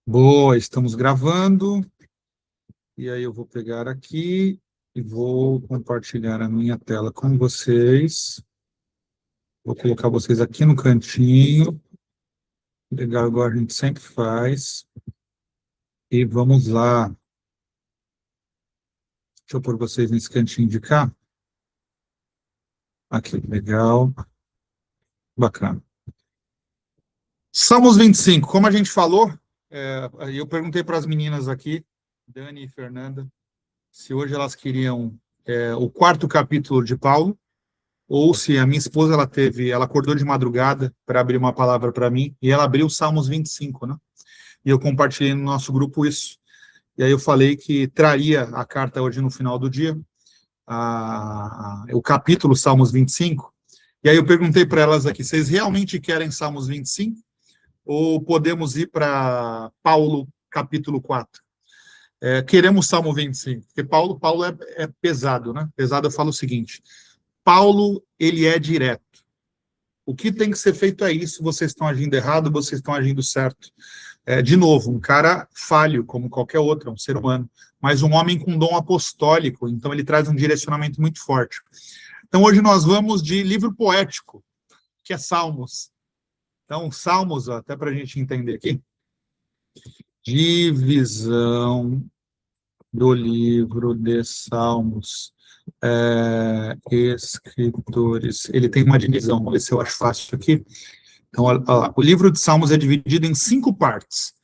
Boa, estamos gravando. E aí eu vou pegar aqui e vou compartilhar a minha tela com vocês. Vou colocar vocês aqui no cantinho. Legal, igual a gente sempre faz. E vamos lá. Deixa eu pôr vocês nesse cantinho de cá. Aqui, legal. Bacana. Salmos 25, como a gente falou, eu perguntei para as meninas aqui, Dani e Fernanda, se hoje elas queriam o quarto capítulo de Paulo, ou se a minha esposa, ela acordou de madrugada para abrir uma palavra para mim, e ela abriu Salmos 25, né? E eu compartilhei no nosso grupo isso. E aí eu falei que traria a carta hoje no final do dia, o capítulo Salmos 25. E aí eu perguntei para elas aqui, vocês realmente querem Salmos 25? Ou podemos ir para Paulo, capítulo 4? Queremos Salmo 25, porque Paulo é pesado, né? Pesado, eu falo o seguinte, Paulo, ele é direto. O que tem que ser feito é isso, vocês estão agindo errado, vocês estão agindo certo. De novo, um cara falho, como qualquer outro, um ser humano, mas um homem com dom apostólico, então ele traz um direcionamento muito forte. Então hoje nós vamos de livro poético, que é Salmos. Então, Salmos, até para a gente entender aqui, divisão do livro de Salmos. Escritores. Ele tem uma divisão, vamos ver se eu acho fácil aqui. Então, olha lá, o livro de Salmos é dividido em 5 partes,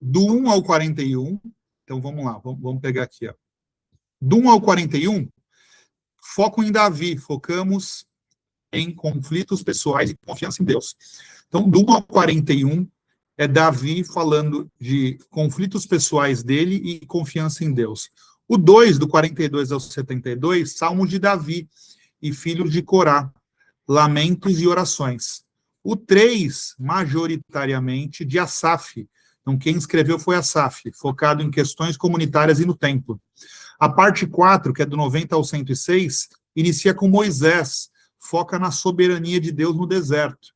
do 1 ao 41. Então, vamos lá, vamos pegar aqui. Ó. Do 1 ao 41, foco em Davi, focamos em conflitos pessoais e confiança em Deus. Então, do 1 ao 41, é Davi falando de conflitos pessoais dele e confiança em Deus. O 2, do 42 ao 72, Salmos de Davi e filhos de Corá, lamentos e orações. O 3, majoritariamente, de Asaf. Então, quem escreveu foi Asaf, focado em questões comunitárias e no templo. A parte 4, que é do 90 ao 106, inicia com Moisés, foca na soberania de Deus no deserto.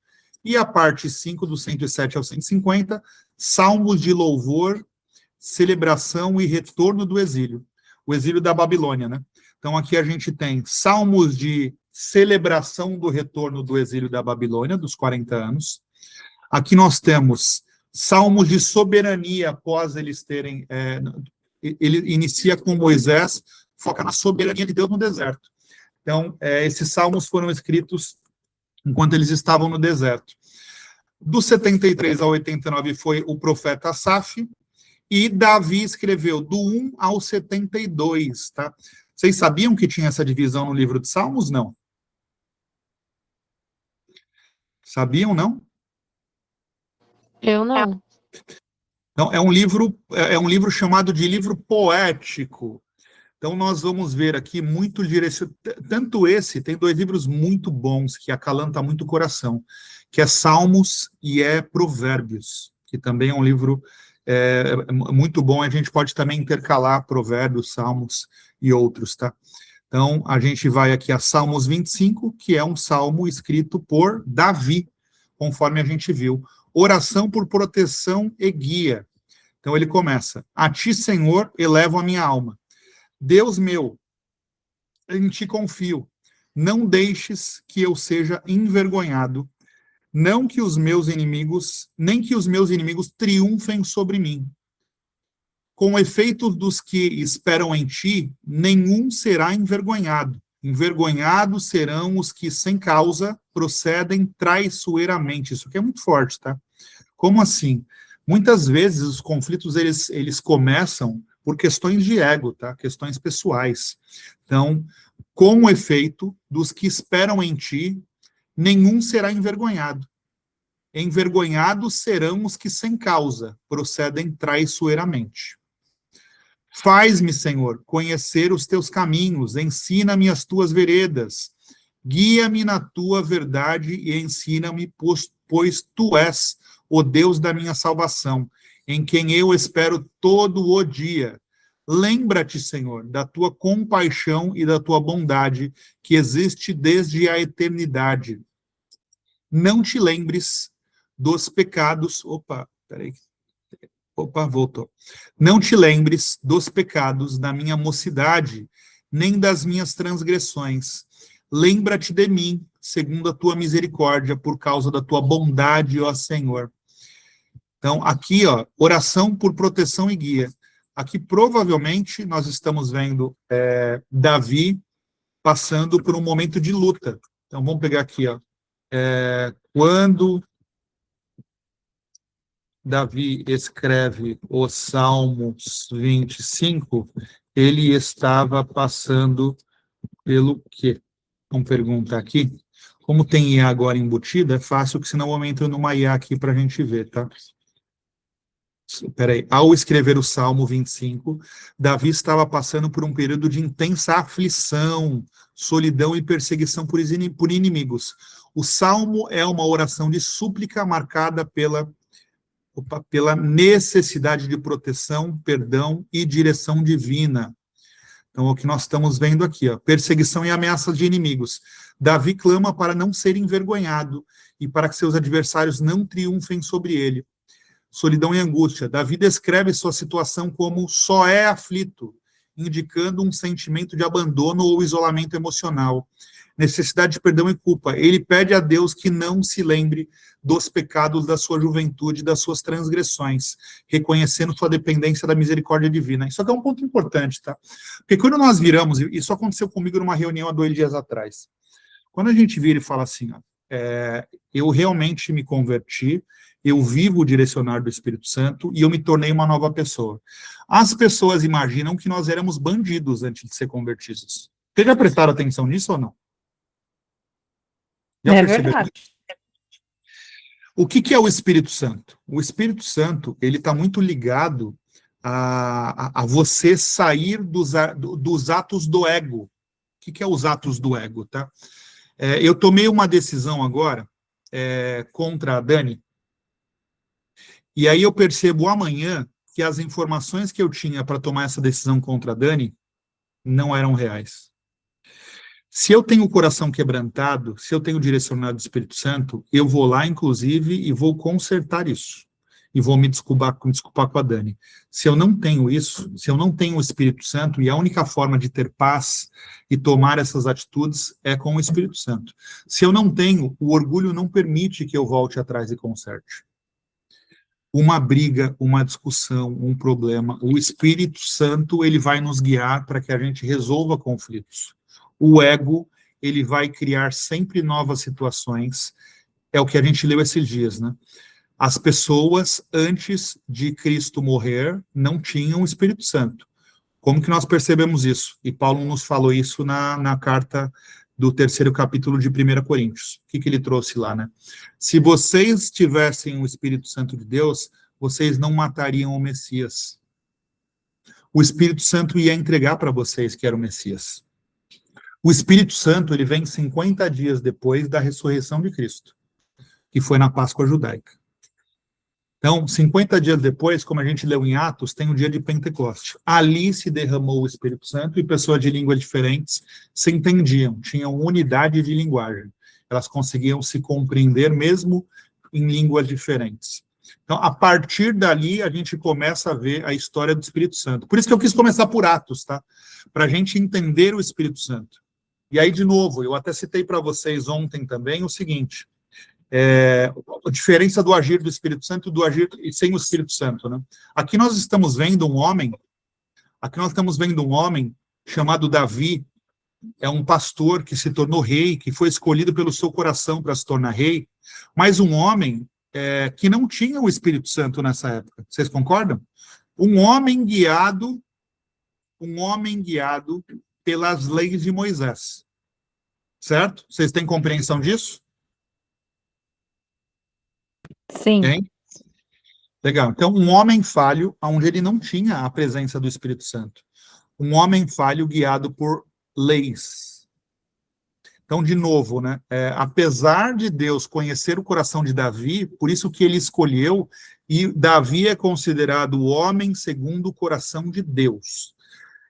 E a parte 5, do 107 ao 150, salmos de louvor, celebração e retorno do exílio. O exílio da Babilônia, né? Então, aqui a gente tem salmos de celebração do retorno do exílio da Babilônia, dos 40 anos. Aqui nós temos salmos de soberania após eles terem... ele inicia com Moisés, foca na soberania de Deus no deserto. Então, esses salmos foram escritos enquanto eles estavam no deserto. Do 73 ao 89 foi o profeta Asaf, e Davi escreveu do 1 ao 72, tá? Vocês sabiam que tinha essa divisão no livro de Salmos? Não. Sabiam, não? Eu não. Não, é um livro chamado de livro poético. Então, nós vamos ver aqui muito direcionado. Tanto esse, tem 2 livros muito bons, que acalanta muito o coração, que é Salmos e Provérbios, que também é um livro muito bom. A gente pode também intercalar Provérbios, Salmos e outros, tá? Então, a gente vai aqui a Salmos 25, que é um salmo escrito por Davi, conforme a gente viu. Oração por proteção e guia. Então, ele começa: a ti, Senhor, elevo a minha alma. Deus meu, em ti confio, não deixes que eu seja envergonhado, não que os meus inimigos, nem que os meus inimigos triunfem sobre mim. Com efeito dos que esperam em ti, nenhum será envergonhado. Envergonhados serão os que, sem causa, procedem traiçoeiramente. Isso aqui é muito forte, tá? Como assim? Muitas vezes os conflitos, eles começam por questões de ego, tá? Questões pessoais. Então, com o efeito dos que esperam em ti, nenhum será envergonhado. Envergonhados serão os que, sem causa, procedem traiçoeiramente. Faz-me, Senhor, conhecer os teus caminhos, ensina-me as tuas veredas, guia-me na tua verdade e ensina-me, pois tu és o Deus da minha salvação, em quem eu espero todo o dia. Lembra-te, Senhor, da tua compaixão e da tua bondade, que existe desde a eternidade. Não te lembres dos pecados. Opa, peraí. Opa, voltou. Não te lembres dos pecados da minha mocidade, nem das minhas transgressões. Lembra-te de mim, segundo a tua misericórdia, por causa da tua bondade, ó Senhor. Então, aqui, ó, oração por proteção e guia. Aqui, provavelmente, nós estamos vendo Davi passando por um momento de luta. Então, vamos pegar aqui, ó. Quando Davi escreve o Salmos 25, ele estava passando pelo quê? Vamos perguntar aqui. Como tem IA agora embutido, é fácil, que senão eu entro numa IA aqui para a gente ver, tá? Peraí. Ao escrever o Salmo 25, Davi estava passando por um período de intensa aflição, solidão e perseguição por inimigos. O Salmo é uma oração de súplica marcada pela necessidade de proteção, perdão e direção divina. Então, é o que nós estamos vendo aqui, ó, perseguição e ameaças de inimigos. Davi clama para não ser envergonhado e para que seus adversários não triunfem sobre ele. Solidão e angústia. Davi descreve sua situação como só é aflito, indicando um sentimento de abandono ou isolamento emocional. Necessidade de perdão e culpa. Ele pede a Deus que não se lembre dos pecados da sua juventude, das suas transgressões, reconhecendo sua dependência da misericórdia divina. Isso aqui é um ponto importante, tá? Porque quando nós viramos, isso aconteceu comigo numa reunião há 2 dias atrás, quando a gente vira e fala assim, ó, eu realmente me converti, eu vivo o direcionar do Espírito Santo e eu me tornei uma nova pessoa. As pessoas imaginam que nós éramos bandidos antes de ser convertidos. Vocês já prestaram atenção nisso ou não? Já perceberam? Verdade. O que é o Espírito Santo? O Espírito Santo, ele está muito ligado a você sair dos atos do ego. O que é os atos do ego, tá? Eu tomei uma decisão agora contra a Dani, e aí eu percebo amanhã que as informações que eu tinha para tomar essa decisão contra a Dani não eram reais. Se eu tenho o coração quebrantado, se eu tenho direcionado do Espírito Santo, eu vou lá, inclusive, e vou consertar isso. E vou me desculpar com a Dani. Se eu não tenho isso, se eu não tenho o Espírito Santo, e a única forma de ter paz e tomar essas atitudes é com o Espírito Santo. Se eu não tenho, o orgulho não permite que eu volte atrás e conserte. Uma briga, uma discussão, um problema, o Espírito Santo, ele vai nos guiar para que a gente resolva conflitos. O ego, ele vai criar sempre novas situações, é o que a gente leu esses dias, né? As pessoas, antes de Cristo morrer, não tinham o Espírito Santo. Como que nós percebemos isso? E Paulo nos falou isso na carta do 3º capítulo de 1 Coríntios. O que ele trouxe lá, né? Se vocês tivessem o Espírito Santo de Deus, vocês não matariam o Messias. O Espírito Santo ia entregar para vocês que era o Messias. O Espírito Santo, ele vem 50 dias depois da ressurreição de Cristo, que foi na Páscoa judaica. Então, 50 dias depois, como a gente leu em Atos, tem o dia de Pentecoste. Ali se derramou o Espírito Santo e pessoas de línguas diferentes se entendiam, tinham unidade de linguagem. Elas conseguiam se compreender mesmo em línguas diferentes. Então, a partir dali, a gente começa a ver a história do Espírito Santo. Por isso que eu quis começar por Atos, tá? Para a gente entender o Espírito Santo. E aí, de novo, eu até citei para vocês ontem também o seguinte, a diferença do agir do Espírito Santo e do agir sem o Espírito Santo, né? Aqui nós estamos vendo um homem chamado Davi, é um pastor que se tornou rei, que foi escolhido pelo seu coração para se tornar rei, mas um homem que não tinha o Espírito Santo nessa época. Vocês concordam? Um homem guiado pelas leis de Moisés. Certo? Vocês têm compreensão disso? Sim. Tem? Legal. Então, um homem falho, onde ele não tinha a presença do Espírito Santo. Um homem falho guiado por leis. Então, de novo, né? Apesar de Deus conhecer o coração de Davi, por isso que ele escolheu, e Davi é considerado o homem segundo o coração de Deus.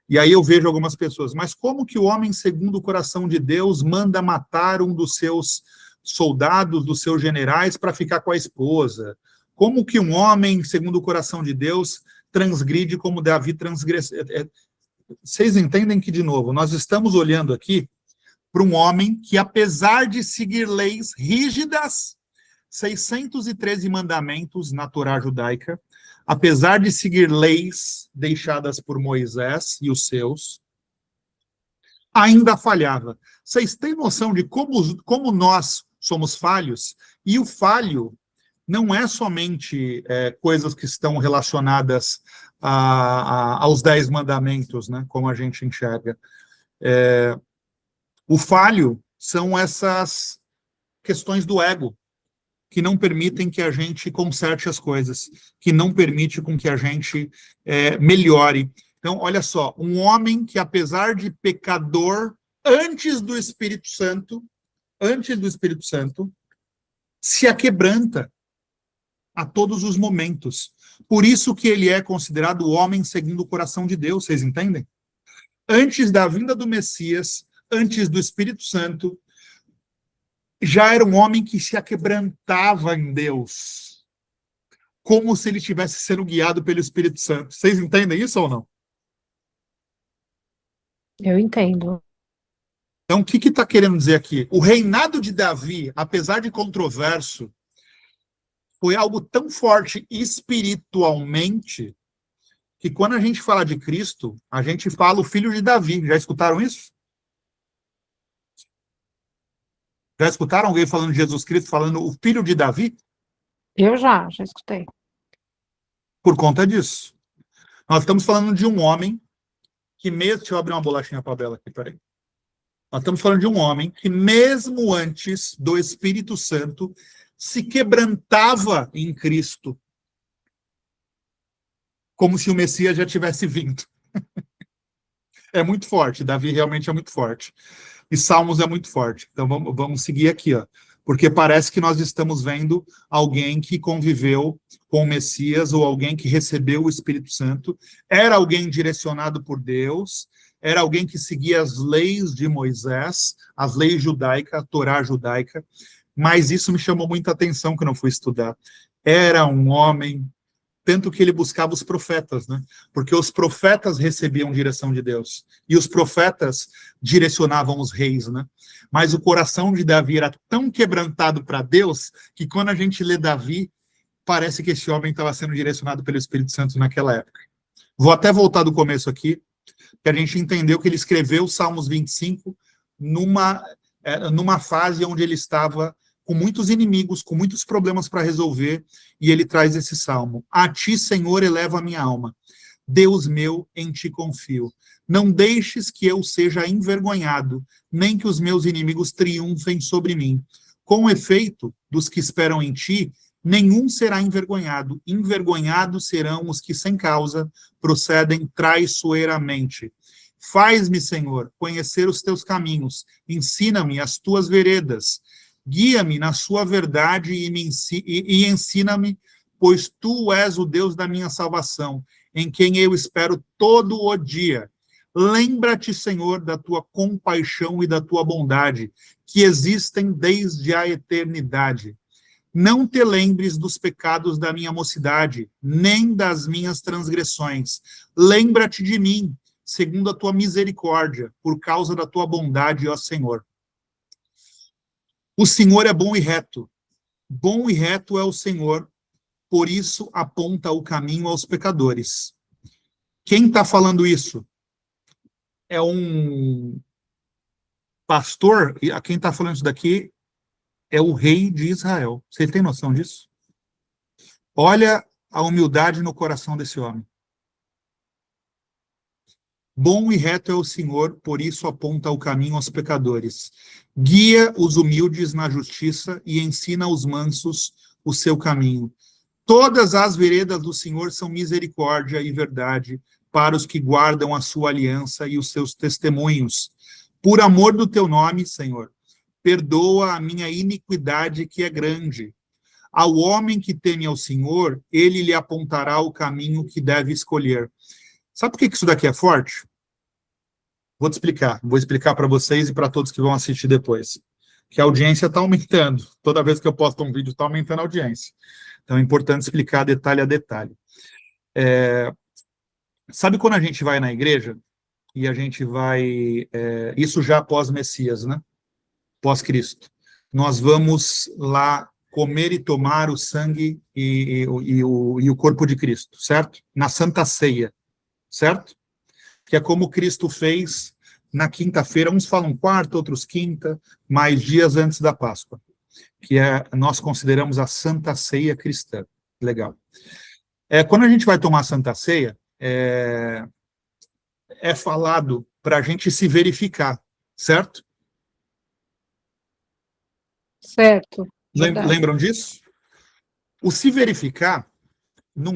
E aí eu vejo algumas pessoas, mas como que o homem segundo o coração de Deus manda matar um dos seus soldados, dos seus generais, para ficar com a esposa? Como que um homem, segundo o coração de Deus, transgride como Davi transgressou? Vocês entendem que, de novo, nós estamos olhando aqui para um homem que, apesar de seguir leis rígidas, 613 mandamentos na Torá judaica, apesar de seguir leis deixadas por Moisés e os seus, ainda falhava. Vocês têm noção de como nós somos falhos? E o falho não é somente coisas que estão relacionadas aos 10 mandamentos, né, como a gente enxerga. O falho são essas questões do ego, que não permitem que a gente conserte as coisas, que não permite com que a gente melhore. Então, olha só, um homem que, apesar de pecador, antes do Espírito Santo, se aquebranta a todos os momentos. Por isso que ele é considerado o homem segundo o coração de Deus, vocês entendem? Antes da vinda do Messias, antes do Espírito Santo, já era um homem que se aquebrantava em Deus, como se ele estivesse sendo guiado pelo Espírito Santo. Vocês entendem isso ou não? Eu entendo. Então, o que está querendo dizer aqui? O reinado de Davi, apesar de controverso, foi algo tão forte espiritualmente, que quando a gente fala de Cristo, a gente fala o filho de Davi. Já escutaram isso? Já escutaram alguém falando de Jesus Cristo, falando o filho de Davi? Eu já escutei. Por conta disso. Nós estamos falando de um homem que mesmo... Deixa eu abrir uma bolachinha para a Bela aqui, peraí. Nós estamos falando de um homem que mesmo antes do Espírito Santo se quebrantava em Cristo, como se o Messias já tivesse vindo. É muito forte, Davi realmente é muito forte. E Salmos é muito forte. Então vamos seguir aqui, ó. Porque parece que nós estamos vendo alguém que conviveu com o Messias ou alguém que recebeu o Espírito Santo, era alguém direcionado por Deus, era alguém que seguia as leis de Moisés, as leis judaicas, a Torá judaica, mas isso me chamou muita atenção quando eu fui estudar. Era um homem, tanto que ele buscava os profetas, né? Porque os profetas recebiam direção de Deus, e os profetas direcionavam os reis, né? Mas o coração de Davi era tão quebrantado para Deus, que quando a gente lê Davi, parece que esse homem estava sendo direcionado pelo Espírito Santo naquela época. Vou até voltar do começo aqui, que a gente entendeu que ele escreveu o Salmos 25 numa fase onde ele estava com muitos inimigos, com muitos problemas para resolver, e ele traz esse salmo. A ti, Senhor, eleva a minha alma. Deus meu, em ti confio. Não deixes que eu seja envergonhado, nem que os meus inimigos triunfem sobre mim. Com efeito, dos que esperam em ti, nenhum será envergonhado. Envergonhados serão os que, sem causa, procedem traiçoeiramente. Faz-me, Senhor, conhecer os teus caminhos. Ensina-me as tuas veredas. Guia-me na sua verdade e ensina-me, pois tu és o Deus da minha salvação, em quem eu espero todo o dia. Lembra-te, Senhor, da tua compaixão e da tua bondade, que existem desde a eternidade. Não te lembres dos pecados da minha mocidade, nem das minhas transgressões. Lembra-te de mim, segundo a tua misericórdia, por causa da tua bondade, ó Senhor. O Senhor é bom e reto. Bom e reto é o Senhor, por isso aponta o caminho aos pecadores. Quem está falando isso? É um pastor, e quem está falando isso daqui é o rei de Israel. Você tem noção disso? Olha a humildade no coração desse homem. Bom e reto é o Senhor, por isso aponta o caminho aos pecadores. Guia os humildes na justiça e ensina aos mansos o seu caminho. Todas as veredas do Senhor são misericórdia e verdade para os que guardam a sua aliança e os seus testemunhos. Por amor do teu nome, Senhor, perdoa a minha iniquidade que é grande. Ao homem que teme ao Senhor, ele lhe apontará o caminho que deve escolher. Sabe por que isso daqui é forte? Vou te explicar. Vou explicar para vocês e para todos que vão assistir depois. que a audiência está aumentando. Toda vez que eu posto um vídeo, está aumentando a audiência. Então, é importante explicar detalhe a detalhe. Sabe quando a gente vai na igreja e a gente vai... isso já pós-Messias, né? Pós-Cristo. Nós vamos lá comer e tomar o sangue e o corpo de Cristo, certo? Na Santa Ceia, certo? Que é como Cristo fez na quinta-feira, uns falam quarta, outros quinta, mais dias antes da Páscoa, que nós consideramos a Santa Ceia cristã. Legal. Quando a gente vai tomar a Santa Ceia, é falado para a gente se verificar, certo? Certo. Verdade. Lembram disso? O se verificar não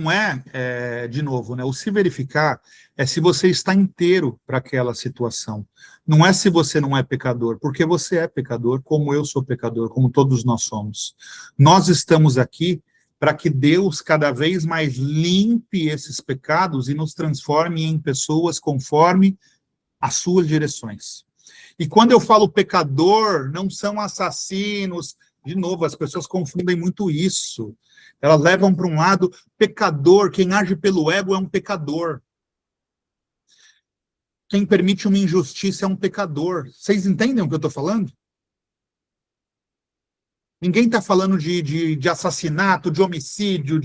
de novo, né? O se verificar é se você está inteiro para aquela situação. Não é se você não é pecador, porque você é pecador, como eu sou pecador, como todos nós somos. Nós estamos aqui para que Deus cada vez mais limpe esses pecados e nos transforme em pessoas conforme as suas direções. E quando eu falo pecador, não são assassinos. De novo, as pessoas confundem muito isso. Elas levam para um lado, pecador, quem age pelo ego é um pecador. Quem permite uma injustiça é um pecador. Vocês entendem o que eu estou falando? Ninguém está falando de assassinato, de homicídio,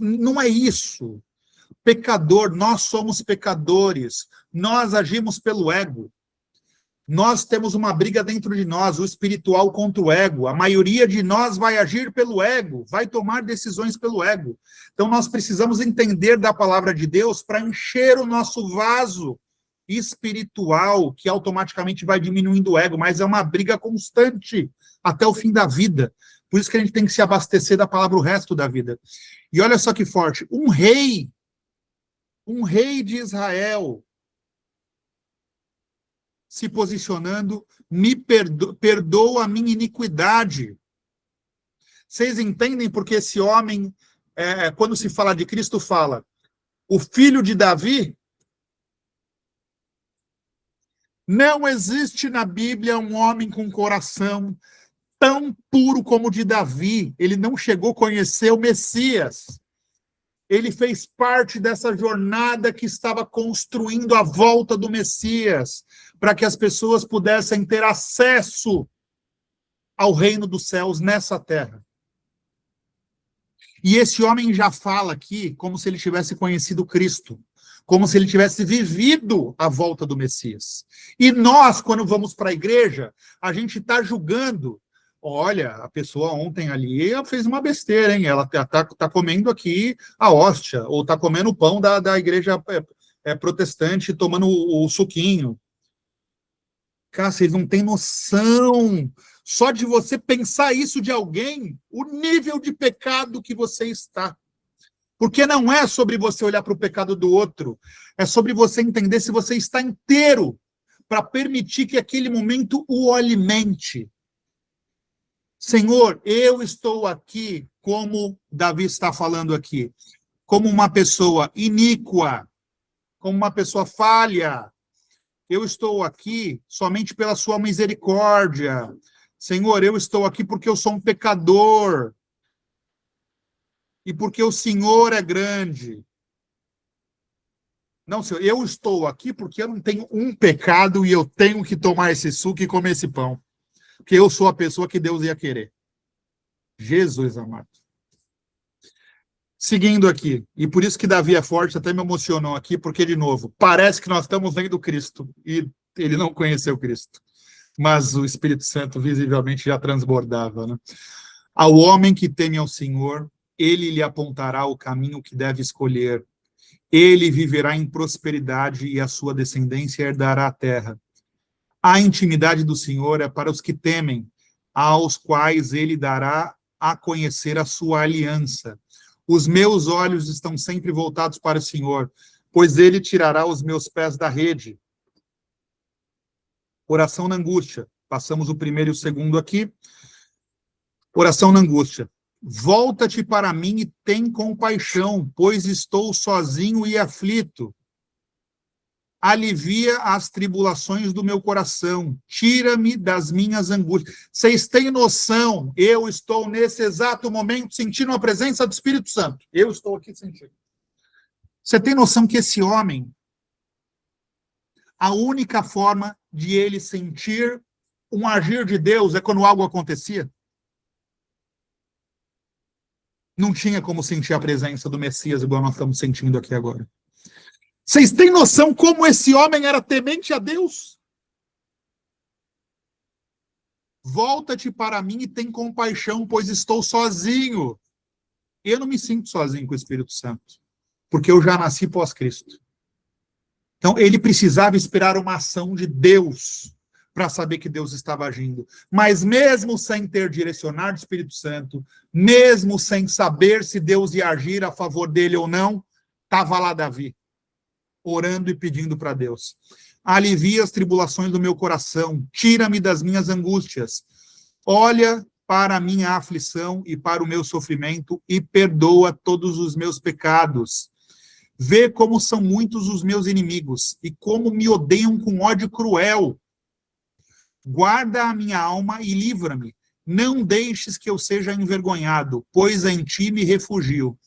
não é isso. Pecador, nós somos pecadores. Nós agimos pelo ego. Nós temos uma briga dentro de nós, o espiritual contra o ego. A maioria de nós vai agir pelo ego, vai tomar decisões pelo ego. Então, nós precisamos entender da palavra de Deus para encher o nosso vaso espiritual, que automaticamente vai diminuindo o ego, mas é uma briga constante até o fim da vida. Por isso que a gente tem que se abastecer da palavra o resto da vida. E olha só que forte, um rei de Israel, se posicionando, perdoa a minha iniquidade. Vocês entendem porque esse homem, quando se fala de Cristo, fala, o filho de Davi? Não existe na Bíblia um homem com coração tão puro como o de Davi. Ele não chegou a conhecer o Messias. Ele fez parte dessa jornada que estava construindo a volta do Messias, para que as pessoas pudessem ter acesso ao reino dos céus nessa terra. E esse homem já fala aqui como se ele tivesse conhecido Cristo, como se ele tivesse vivido a volta do Messias. E nós, quando vamos para a igreja, a gente está julgando. Olha, a pessoa ontem ali fez uma besteira, hein? Ela tá comendo aqui a hóstia, ou está comendo o pão da igreja protestante, tomando o suquinho. Cara, vocês não têm noção. Só de você pensar isso de alguém, o nível de pecado que você está. Porque não é sobre você olhar para o pecado do outro, é sobre você entender se você está inteiro para permitir que aquele momento o alimente. Senhor, eu estou aqui, como Davi está falando aqui, como uma pessoa iníqua, como uma pessoa falha. Eu estou aqui somente pela sua misericórdia. Senhor, eu estou aqui porque eu sou um pecador. E porque o Senhor é grande. Não, Senhor, eu estou aqui porque eu não tenho um pecado e eu tenho que tomar esse suco e comer esse pão. Porque eu sou a pessoa que Deus ia querer. Jesus amado. Seguindo aqui, e por isso que Davi é forte, até me emocionou aqui, porque, de novo, parece que nós estamos vendo Cristo, e ele não conheceu Cristo, mas o Espírito Santo visivelmente já transbordava, né? Ao homem que teme ao Senhor, ele lhe apontará o caminho que deve escolher, ele viverá em prosperidade e a sua descendência herdará a terra. A intimidade do Senhor é para os que temem, aos quais ele dará a conhecer a sua aliança. Os meus olhos estão sempre voltados para o Senhor, pois ele tirará os meus pés da rede. Oração na angústia. Passamos o primeiro e o segundo aqui. Oração na angústia. Volta-te para mim e tem compaixão, pois estou sozinho e aflito. alivia as tribulações do meu coração, tira-me das minhas angústias. Vocês têm noção, eu estou nesse exato momento sentindo a presença do Espírito Santo. Eu estou aqui sentindo. Você tem noção que esse homem, a única forma de ele sentir um agir de Deus é quando algo acontecia? Não tinha como sentir a presença do Messias igual nós estamos sentindo aqui agora. Vocês têm noção como esse homem era temente a Deus? Volta-te para mim e tem compaixão, pois estou sozinho. Eu não me sinto sozinho com o Espírito Santo, porque eu já nasci pós-Cristo. Então, ele precisava esperar uma ação de Deus para saber que Deus estava agindo. Mas mesmo sem ter direcionar do Espírito Santo, mesmo sem saber se Deus ia agir a favor dele ou não, estava lá Davi, orando e pedindo para Deus. Alivia as tribulações do meu coração, tira-me das minhas angústias. Olha para a minha aflição e para o meu sofrimento e perdoa todos os meus pecados. Vê como são muitos os meus inimigos e como me odeiam com ódio cruel. Guarda a minha alma e livra-me. Não deixes que eu seja envergonhado, pois em ti me refugio.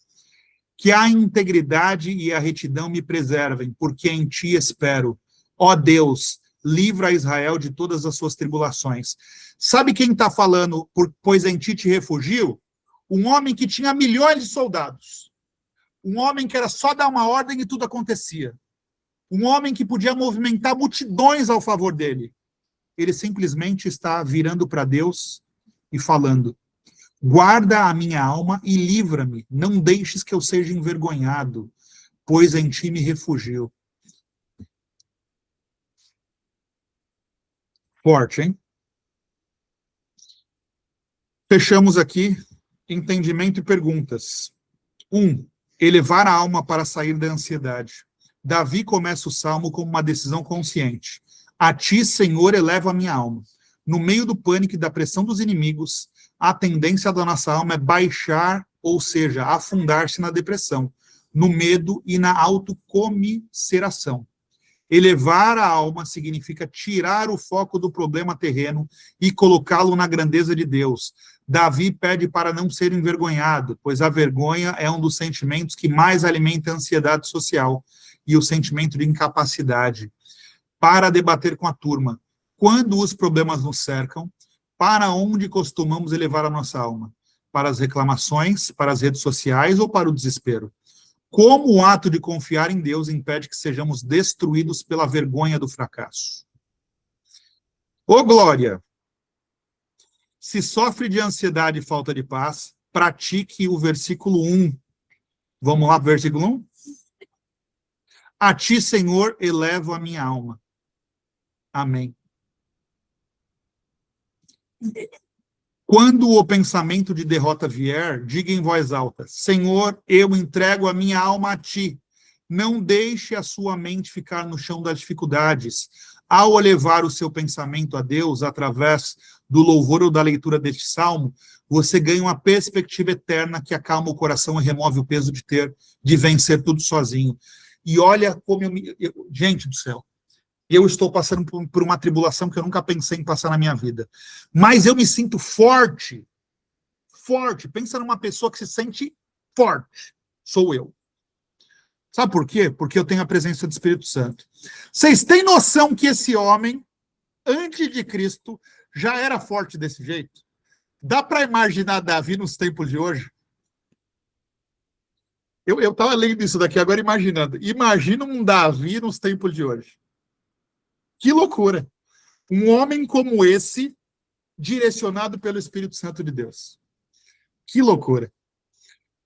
Que a integridade e a retidão me preservem, porque em ti espero. Ó Deus, livra Israel de todas as suas tribulações. Sabe quem está falando, pois em ti te refugio? Um homem que tinha milhões de soldados. Um homem que era só dar uma ordem e tudo acontecia. Um homem que podia movimentar multidões ao favor dele. Ele simplesmente está virando para Deus e falando: guarda a minha alma e livra-me, não deixes que eu seja envergonhado, pois em ti me refugio. Forte, hein? Fechamos aqui entendimento e perguntas. 1. Elevar a alma para sair da ansiedade. Davi começa o salmo como uma decisão consciente. A ti, Senhor, eleva a minha alma. No meio do pânico e da pressão dos inimigos, a tendência da nossa alma é baixar, ou seja, afundar-se na depressão, no medo e na autocomiseração. Elevar a alma significa tirar o foco do problema terreno e colocá-lo na grandeza de Deus. Davi pede para não ser envergonhado, pois a vergonha é um dos sentimentos que mais alimenta a ansiedade social e o sentimento de incapacidade. Para debater com a turma, quando os problemas nos cercam, para onde costumamos elevar a nossa alma? Para as reclamações, para as redes sociais ou para o desespero? Como o ato de confiar em Deus impede que sejamos destruídos pela vergonha do fracasso? Ô glória! Se sofre de ansiedade e falta de paz, pratique o versículo 1. Vamos lá, versículo 1? A ti, Senhor, elevo a minha alma. Amém. Quando o pensamento de derrota vier, diga em voz alta: Senhor, eu entrego a minha alma a ti. Não deixe a sua mente ficar no chão das dificuldades. Ao elevar o seu pensamento a Deus, através do louvor ou da leitura deste salmo, você ganha uma perspectiva eterna que acalma o coração e remove o peso de vencer tudo sozinho. E olha como gente do céu, eu estou passando por uma tribulação que eu nunca pensei em passar na minha vida. Mas eu me sinto forte. Forte. Pensa numa pessoa que se sente forte. Sou eu. Sabe por quê? Porque eu tenho a presença do Espírito Santo. Vocês têm noção que esse homem, antes de Cristo, já era forte desse jeito? Dá para imaginar Davi nos tempos de hoje? Eu estava lendo isso daqui agora, imaginando. Imagina um Davi nos tempos de hoje. Que loucura! Um homem como esse, direcionado pelo Espírito Santo de Deus. Que loucura!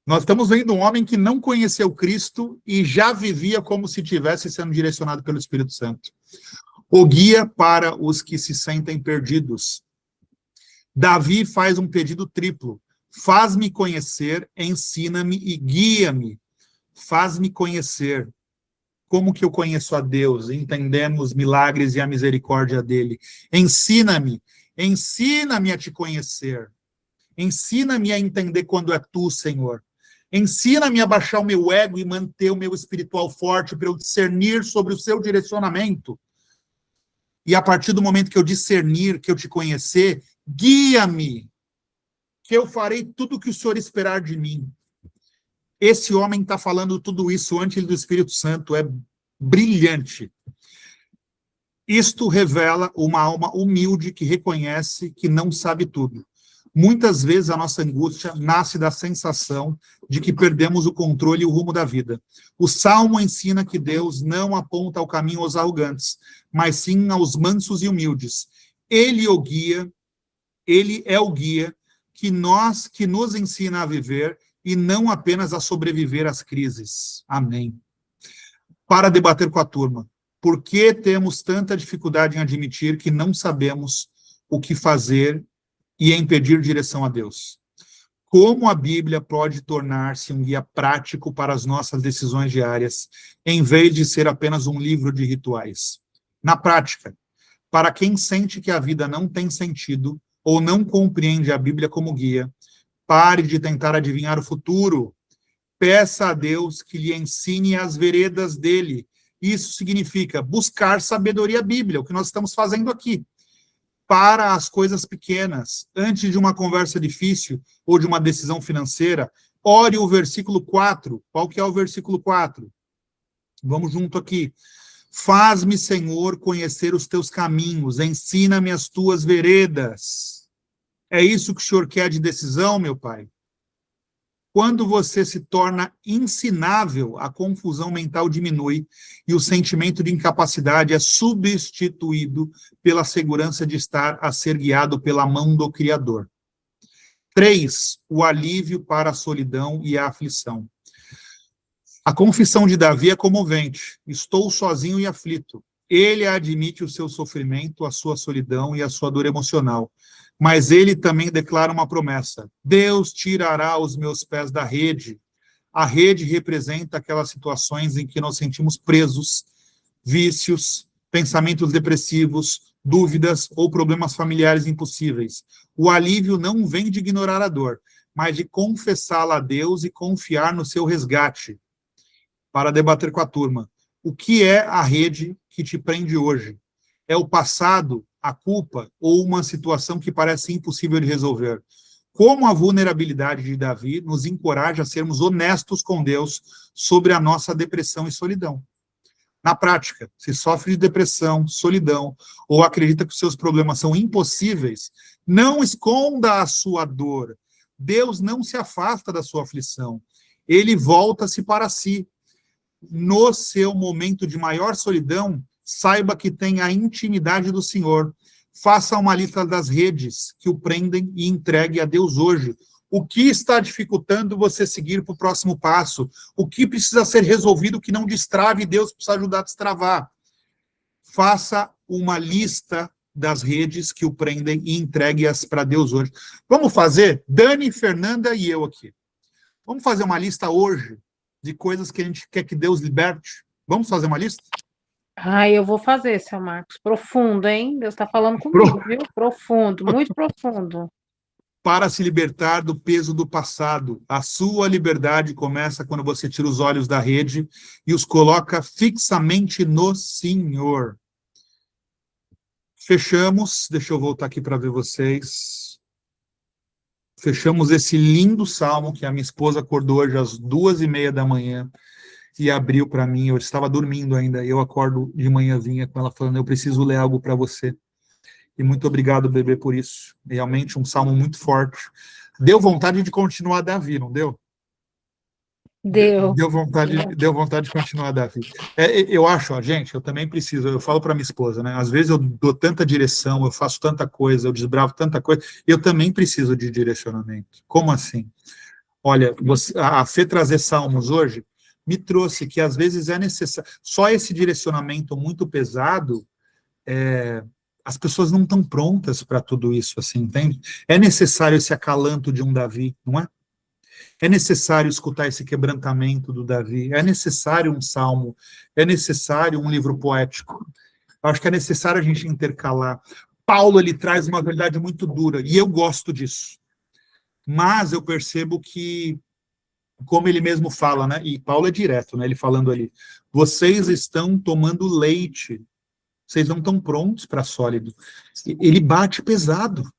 Nós estamos vendo um homem que não conheceu Cristo e já vivia como se estivesse sendo direcionado pelo Espírito Santo. O guia para os que se sentem perdidos. Davi faz um pedido triplo. Faz-me conhecer, ensina-me e guia-me. Faz-me conhecer. Como que eu conheço a Deus? Entendendo os milagres e a misericórdia dele. Ensina-me. Ensina-me a te conhecer. Ensina-me a entender quando é tu, Senhor. Ensina-me a baixar o meu ego e manter o meu espiritual forte para eu discernir sobre o seu direcionamento. E a partir do momento que eu discernir, que eu te conhecer, guia-me, que eu farei tudo o que o Senhor esperar de mim. Esse homem está falando tudo isso antes do Espírito Santo, é brilhante. Isto revela uma alma humilde que reconhece que não sabe tudo. Muitas vezes a nossa angústia nasce da sensação de que perdemos o controle e o rumo da vida. O Salmo ensina que Deus não aponta o caminho aos arrogantes, mas sim aos mansos e humildes. Ele é o guia que nos ensina a viver e não apenas a sobreviver às crises. Amém. Para debater com a turma, por que temos tanta dificuldade em admitir que não sabemos o que fazer e em pedir direção a Deus? Como a Bíblia pode tornar-se um guia prático para as nossas decisões diárias, em vez de ser apenas um livro de rituais? Na prática, para quem sente que a vida não tem sentido ou não compreende a Bíblia como guia, pare de tentar adivinhar o futuro. Peça a Deus que lhe ensine as veredas dele. Isso significa buscar sabedoria bíblica, o que nós estamos fazendo aqui. Para as coisas pequenas, antes de uma conversa difícil ou de uma decisão financeira, ore o versículo 4. Qual que é o versículo 4? Vamos junto aqui. Faz-me, Senhor, conhecer os teus caminhos, ensina-me as tuas veredas. É isso que o Senhor quer de decisão, meu Pai? Quando você se torna ensinável, a confusão mental diminui e o sentimento de incapacidade é substituído pela segurança de estar a ser guiado pela mão do Criador. 3. O alívio para a solidão e a aflição. A confissão de Davi é comovente. Estou sozinho e aflito. Ele admite o seu sofrimento, a sua solidão e a sua dor emocional. Mas ele também declara uma promessa: Deus tirará os meus pés da rede. A rede representa aquelas situações em que nós sentimos presos, vícios, pensamentos depressivos, dúvidas ou problemas familiares impossíveis. O alívio não vem de ignorar a dor, mas de confessá-la a Deus e confiar no seu resgate. Para debater com a turma, o que é a rede que te prende hoje? É o passado, a culpa ou uma situação que parece impossível de resolver? Como a vulnerabilidade de Davi nos encoraja a sermos honestos com Deus sobre a nossa depressão e solidão. Na prática, se sofre de depressão, solidão, ou acredita que os seus problemas são impossíveis, não esconda a sua dor. Deus não se afasta da sua aflição. Ele volta-se para si. No seu momento de maior solidão, saiba que tem a intimidade do Senhor. Faça uma lista das redes que o prendem e entregue a Deus hoje. O que está dificultando você seguir para o próximo passo? O que precisa ser resolvido que não destrave? Deus precisa ajudar a destravar. Faça uma lista das redes que o prendem e entregue-as para Deus hoje. Vamos fazer? Dani, Fernanda e eu aqui. Vamos fazer uma lista hoje de coisas que a gente quer que Deus liberte? Vamos fazer uma lista? Eu vou fazer, seu Marcos. Profundo, hein? Deus está falando comigo, viu? Profundo, muito profundo. Para se libertar do peso do passado. A sua liberdade começa quando você tira os olhos da rede e os coloca fixamente no Senhor. Fechamos, deixa eu voltar aqui para ver vocês. Fechamos esse lindo salmo que a minha esposa acordou hoje às 2:30 da manhã e abriu para mim. Eu estava dormindo ainda, eu acordo de manhãzinha com ela falando: eu preciso ler algo para você. E muito obrigado, bebê, por isso. Realmente um salmo muito forte. Deu vontade de continuar Davi, não deu? Deu vontade de continuar Davi. Eu acho, gente, eu também preciso, eu falo para minha esposa, né? Às vezes eu dou tanta direção, eu faço tanta coisa, eu desbravo tanta coisa, eu também preciso de direcionamento. Como assim? Olha, a Fê trazer salmos hoje me trouxe que às vezes é necessário, só esse direcionamento muito pesado, as pessoas não estão prontas para tudo isso, assim, entende? É necessário esse acalanto de um Davi, não é? É necessário escutar esse quebrantamento do Davi, é necessário um salmo, é necessário um livro poético. Acho que é necessário a gente intercalar. Paulo, ele traz uma verdade muito dura, e eu gosto disso. Mas eu percebo que como ele mesmo fala, né? E Paulo é direto, né? Ele falando ali, vocês estão tomando leite, vocês não estão prontos para sólido. Ele bate pesado.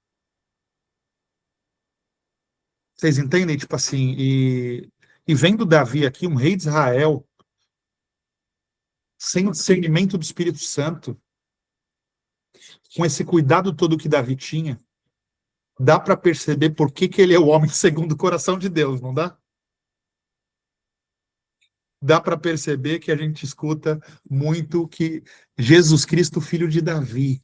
Vocês entendem? Tipo assim, e vendo Davi aqui, um rei de Israel, sem o discernimento do Espírito Santo, com esse cuidado todo que Davi tinha, dá para perceber por que ele é o homem segundo o coração de Deus, não dá? Dá para perceber que a gente escuta muito que Jesus Cristo, filho de Davi,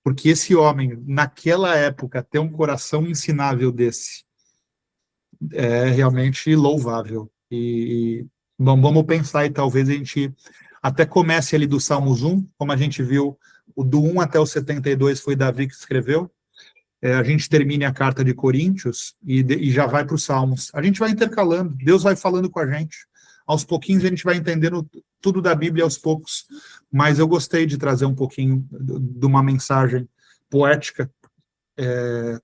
porque esse homem, naquela época, ter um coração ensinável desse, é realmente louvável. Bom, vamos pensar e talvez a gente até comece ali do Salmos 1, como a gente viu, o do 1 até o 72 foi Davi que escreveu. A gente termine a carta de Coríntios e já vai para os Salmos. A gente vai intercalando, Deus vai falando com a gente. Aos pouquinhos a gente vai entendendo tudo da Bíblia aos poucos, mas eu gostei de trazer um pouquinho de uma mensagem poética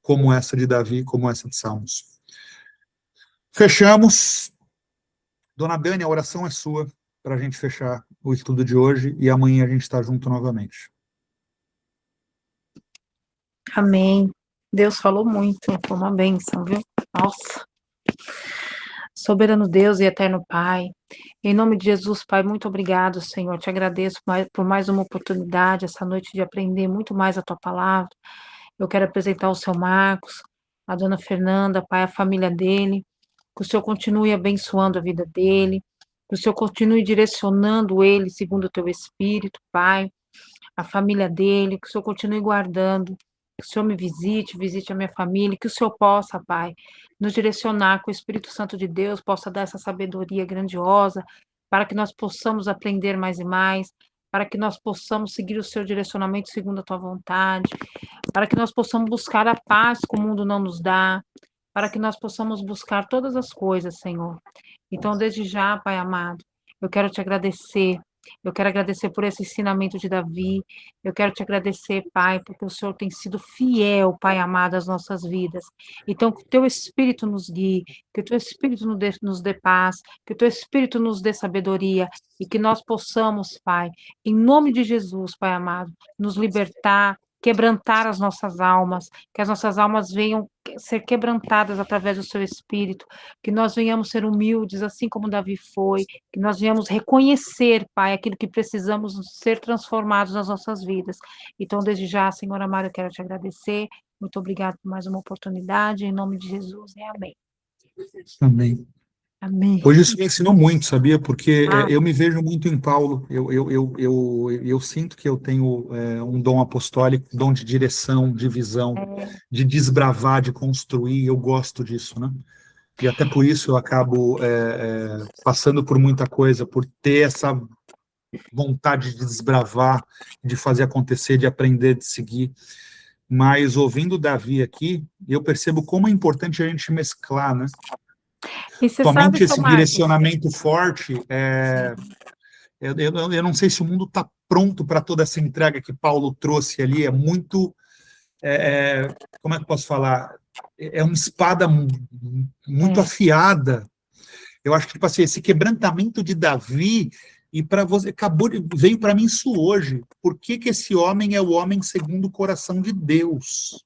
como essa de Davi, como essa de Salmos. Fechamos. Dona Dani, a oração é sua para a gente fechar o estudo de hoje e amanhã a gente está junto novamente. Amém. Deus falou muito, foi uma bênção, viu? Nossa. Soberano Deus e eterno Pai, em nome de Jesus, Pai, muito obrigado, Senhor. Te agradeço por mais uma oportunidade essa noite de aprender muito mais a Tua palavra. Eu quero apresentar o seu Marcos, a dona Fernanda, Pai, a família dele. Que o Senhor continue abençoando a vida dele, que o Senhor continue direcionando ele segundo o Teu Espírito, Pai, a família dele, que o Senhor continue guardando, que o Senhor me visite, visite a minha família, que o Senhor possa, Pai, nos direcionar, que o Espírito Santo de Deus possa dar essa sabedoria grandiosa, para que nós possamos aprender mais e mais, para que nós possamos seguir o seu direcionamento segundo a tua vontade, para que nós possamos buscar a paz que o mundo não nos dá, para que nós possamos buscar todas as coisas, Senhor. Então, desde já, Pai amado, eu quero te agradecer. Eu quero agradecer por esse ensinamento de Davi. Eu quero te agradecer, Pai, porque o Senhor tem sido fiel, Pai amado, às nossas vidas. Então, que o teu Espírito nos guie, que o teu Espírito nos dê paz, que o teu Espírito nos dê sabedoria e que nós possamos, Pai, em nome de Jesus, Pai amado, nos libertar, quebrantar as nossas almas, que as nossas almas venham ser quebrantadas através do seu Espírito, que nós venhamos ser humildes, assim como Davi foi, que nós venhamos reconhecer, Pai, aquilo que precisamos ser transformados nas nossas vidas. Então, desde já, Senhor amado, eu quero te agradecer. Muito obrigado por mais uma oportunidade. Em nome de Jesus, amém. Amém. Amém. Hoje isso me ensinou muito, sabia? Porque Ah. eu me vejo muito em Paulo. Eu sinto que eu tenho um dom apostólico, dom de direção, de visão, de desbravar, de construir. Eu gosto disso, né? E até por isso eu acabo passando por muita coisa, por ter essa vontade de desbravar, de fazer acontecer, de aprender, de seguir. Mas ouvindo o Davi aqui, eu percebo como é importante a gente mesclar, né? E você Somente sabe, esse Marcos, direcionamento forte, eu não sei se o mundo está pronto para toda essa entrega que Paulo trouxe ali, é muito, como é que eu posso falar? É uma espada muito afiada. Eu acho que tipo assim, esse quebrantamento de Davi, e para você, veio para mim isso hoje. Por que esse homem é o homem segundo o coração de Deus?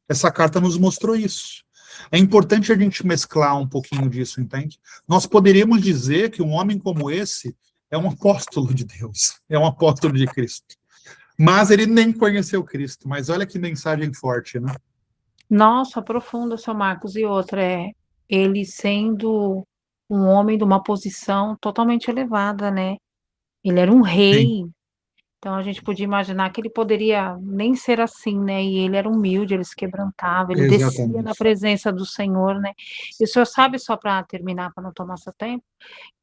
Essa carta nos mostrou isso. É importante a gente mesclar um pouquinho disso, entende? Nós poderíamos dizer que um homem como esse é um apóstolo de Deus, é um apóstolo de Cristo. Mas ele nem conheceu Cristo. Mas olha que mensagem forte, né? nossa, profunda, seu Marcos. E outra ele sendo um homem de uma posição totalmente elevada, né? Ele era um Sim, rei, então a gente podia imaginar que ele poderia nem ser assim, né? E ele era humilde, ele se quebrantava, ele descia na exatamente. presença do Senhor, né? E o senhor sabe, só para terminar, para não tomar seu tempo,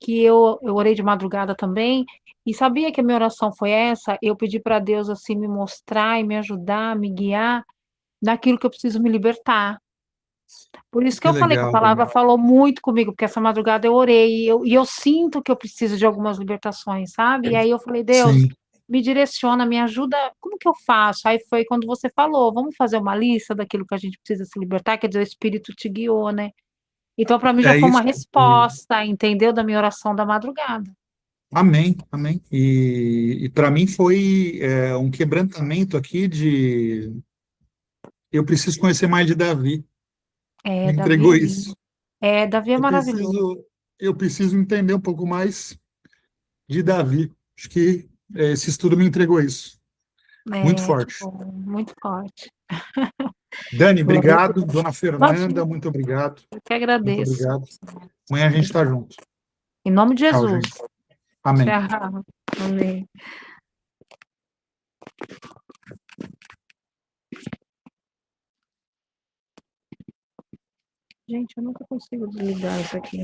que eu orei de madrugada também, e sabia que a minha oração foi essa? Eu pedi para Deus, assim, me mostrar e me ajudar, me guiar naquilo que eu preciso me libertar. Por isso que Que eu falei que a legal. palavra falou muito comigo, porque essa madrugada eu orei e eu sinto que eu preciso de algumas libertações, sabe? E aí eu falei, Deus, Sim, me direciona, me ajuda, como que eu faço? Aí foi quando você falou, vamos fazer uma lista daquilo que a gente precisa se libertar, quer dizer, o Espírito te guiou, né? Então, para mim, já É foi uma isso. resposta, entendeu? Da minha oração da madrugada. Amém, amém. E para mim foi um quebrantamento aqui de eu preciso conhecer mais de Davi. É, Me Davi é entregou lindo. isso. É, Davi é Eu maravilhoso. preciso, eu preciso entender um pouco mais de Davi. Acho que esse estudo me entregou isso. Muito É, que forte. bom, muito forte. Dani, Glória a obrigado. Deus. Dona Fernanda, Imagina, muito obrigado. eu que Muito agradeço. obrigado. Amanhã a gente está junto. Em nome de Tchau, Jesus. gente. Amém. Tchau. Amém. Gente, eu nunca consigo desligar isso aqui.